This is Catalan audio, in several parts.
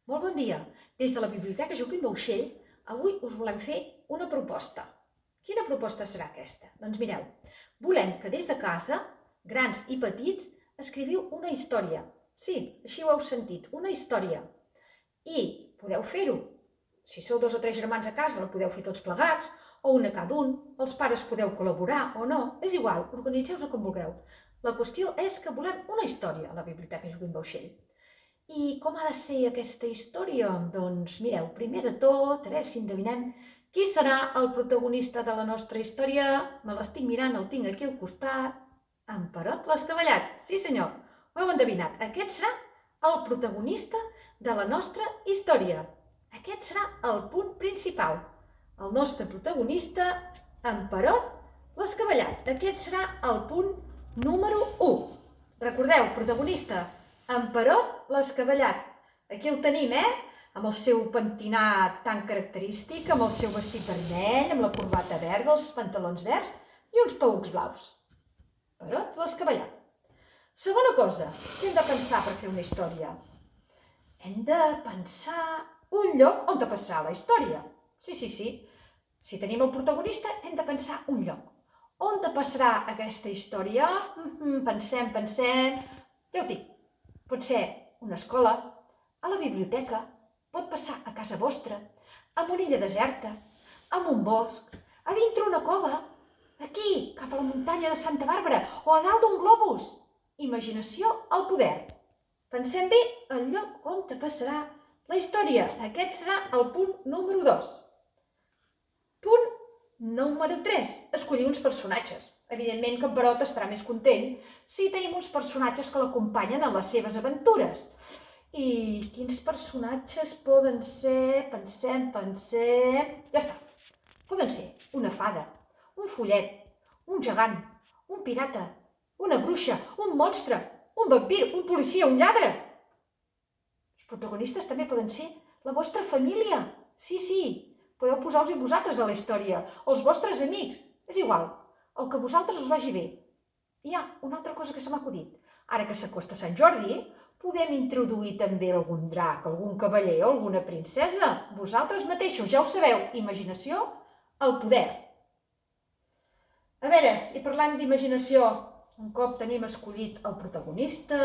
Molt bon dia. Des de la Biblioteca Joaquim Bauxell, avui us volem fer una proposta. Quina proposta serà aquesta? Doncs mireu, volem que des de casa, grans i petits, escriviu una història. Sí, així ho heu sentit, una història. I podeu fer-ho. Si sou 2 o 3 germans a casa, la podeu fer tots plegats, o una cada un, els pares podeu col·laborar o no, és igual, organitzeu-vos com vulgueu. La qüestió és que volem una història a la Biblioteca Joaquim Bauxell. I com ha de ser aquesta història? Doncs mireu, primer de tot, a veure si endevinem qui serà el protagonista de la nostra història. Me l'estic mirant, el tinc aquí al costat. En Perot l'Escavallat. Sí senyor, ho heu endevinat. Aquest serà el protagonista de la nostra història. Aquest serà el punt principal. El nostre protagonista, en Perot l'Escavallat. Aquest serà el punt número 1. Recordeu, protagonista, en Perot l'Escavallat. Aquí el tenim, amb el seu pentinat tan característic, amb el seu vestit vermell, amb la corbata verda, els pantalons verds i uns paucs blaus. Perot l'Escavallat. Segona cosa, què hem de pensar per fer una història? Hem de pensar un lloc on passarà la història. Sí. Si tenim el protagonista, hem de pensar un lloc. On passarà aquesta història? Pensem. Ja ho dic. Pot ser una escola, a la biblioteca, pot passar a casa vostra, en una illa deserta, en un bosc, a dintre una cova, aquí, cap a la muntanya de Santa Bàrbara, o a dalt d'un globus. Imaginació al poder. Pensem bé el lloc on passarà la història. Aquest serà el punt número 2. Punt número 3. Escollir uns personatges. Evidentment que en Perot estarà més content si tenim uns personatges que l'acompanyen en les seves aventures. I quins personatges poden ser? Pensem. Ja està. Poden ser una fada, un follet, un gegant, un pirata, una bruixa, un monstre, un vampir, un policia, un lladre. Els protagonistes també poden ser la vostra família. Sí. Podeu posar-vos vosaltres a la història, o els vostres amics. És igual. El que a vosaltres us vagi bé. Hi ha una altra cosa que se m'ha acudit. Ara que s'acosta Sant Jordi, podem introduir també algun drac, algun cavaller o alguna princesa. Vosaltres mateixos, ja ho sabeu, imaginació al poder. A veure, i parlant d'imaginació, un cop tenim escollit el protagonista,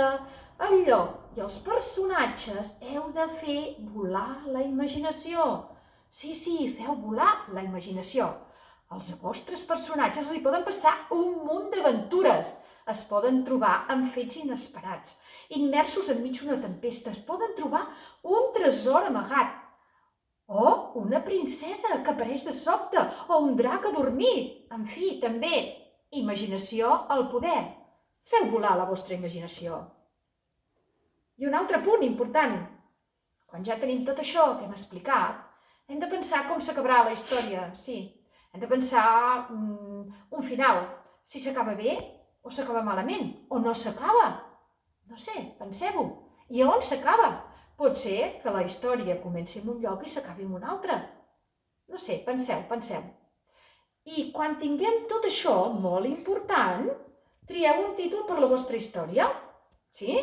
el lloc i els personatges, heu de fer volar la imaginació. Sí, feu volar la imaginació. Als vostres personatges els hi poden passar un munt d'aventures. Es poden trobar amb fets inesperats, immersos enmig d'una tempesta. Es poden trobar un tresor amagat, o una princesa que apareix de sobte, o un drac adormit. En fi, també, imaginació al poder. Feu volar la vostra imaginació. I un altre punt important. Quan ja tenim tot això que hem explicat, hem de pensar com s'acabarà la història, sí. Hem de pensar un final, si s'acaba bé o s'acaba malament, o no s'acaba. No sé, penseu-ho. I on s'acaba? Pot ser que la història comenci en un lloc i s'acabi en un altre. No sé, penseu. I quan tinguem tot això, molt important, trieu un títol per la vostra història. Sí?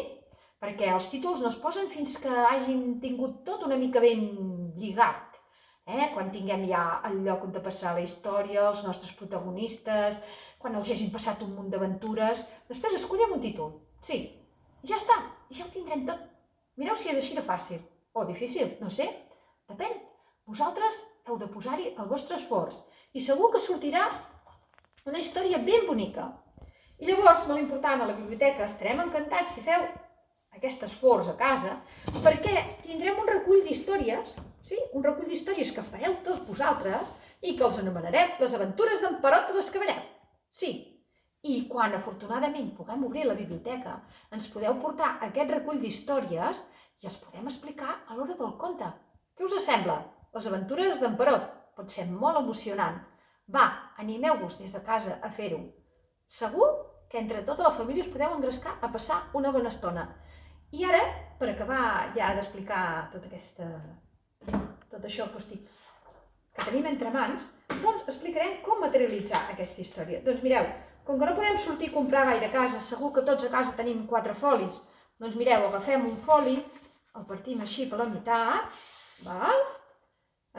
Perquè els títols no es posen fins que hagin tingut tot una mica ben lligat. Quan tinguem ja el lloc on passarà la història, els nostres protagonistes, quan els hagin passat un munt d'aventures, després escollem un títol. Sí, i ja està, i ja ho tindrem tot. Mireu si és així de fàcil, o difícil, no sé, depèn. Vosaltres heu de posar-hi el vostre esforç, i segur que sortirà una història ben bonica. I llavors, molt important, a la biblioteca estarem encantats si feu aquest esforç a casa, perquè tindrem un recull d'històries, sí, un recull d'històries que fareu tots vosaltres i que els anomenarem les aventures d'en Perot l'Escavallat. Sí, i quan afortunadament puguem obrir la biblioteca, ens podeu portar aquest recull d'històries i els podem explicar a l'hora del conte. Què us sembla? Les aventures d'en Perot. Pot ser molt emocionant. Va, animeu-vos des de casa a fer-ho. Segur que entre tota la família us podeu engrescar a passar una bona estona. I ara, per acabar ja d'explicar tot això que tenim entre mans, doncs explicarem com materialitzar aquesta història. Doncs mireu, com que no podem sortir a comprar gaire a casa, segur que tots a casa tenim 4 folis, doncs mireu, agafem un foli el partim així per la meitat, val?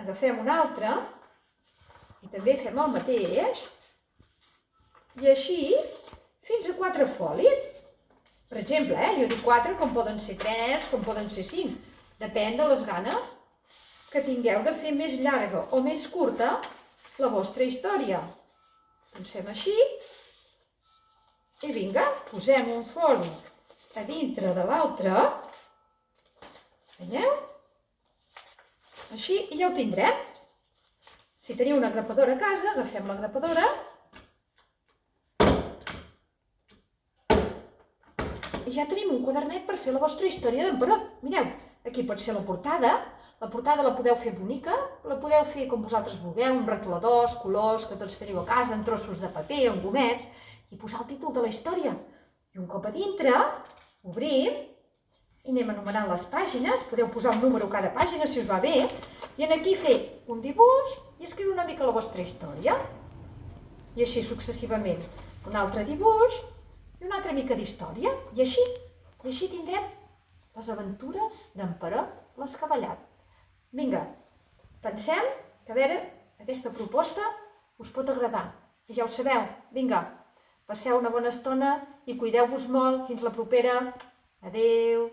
Agafem un altre i també fem el mateix. I així fins a 4 folis. Per exemple, jo dic 4, com poden ser 3, com poden ser 5. Depèn de les ganes que tingueu de fer més llarga o més curta la vostra història. Doncs fem així. I vinga, posem un foli a dintre de l'altre. Veieu? Així, i ja ho tindrem. Si teniu una grapadora a casa, agafem la grapadora i ja tenim un quadernet per fer la vostra història d'en Mireu, aquí pot ser la portada la podeu fer bonica, la podeu fer com vosaltres vulgueu, amb retoladors, colors, que tots teniu a casa, en trossos de paper, en gomets, i posar el títol de la història. I un cop a dintre, obrim, i anem enumerant les pàgines, podeu posar un número a cada pàgina si us va bé, i aquí fer un dibuix i escriure una mica la vostra història. I així successivament. Un altre dibuix i una altra mica d'història. I així tindrem les aventures d'en Perot l'Escabellat. Vinga, pensem que a veure, aquesta proposta us pot agradar. I ja ho sabeu, vinga, passeu una bona estona i cuideu-vos molt. Fins la propera. Adéu.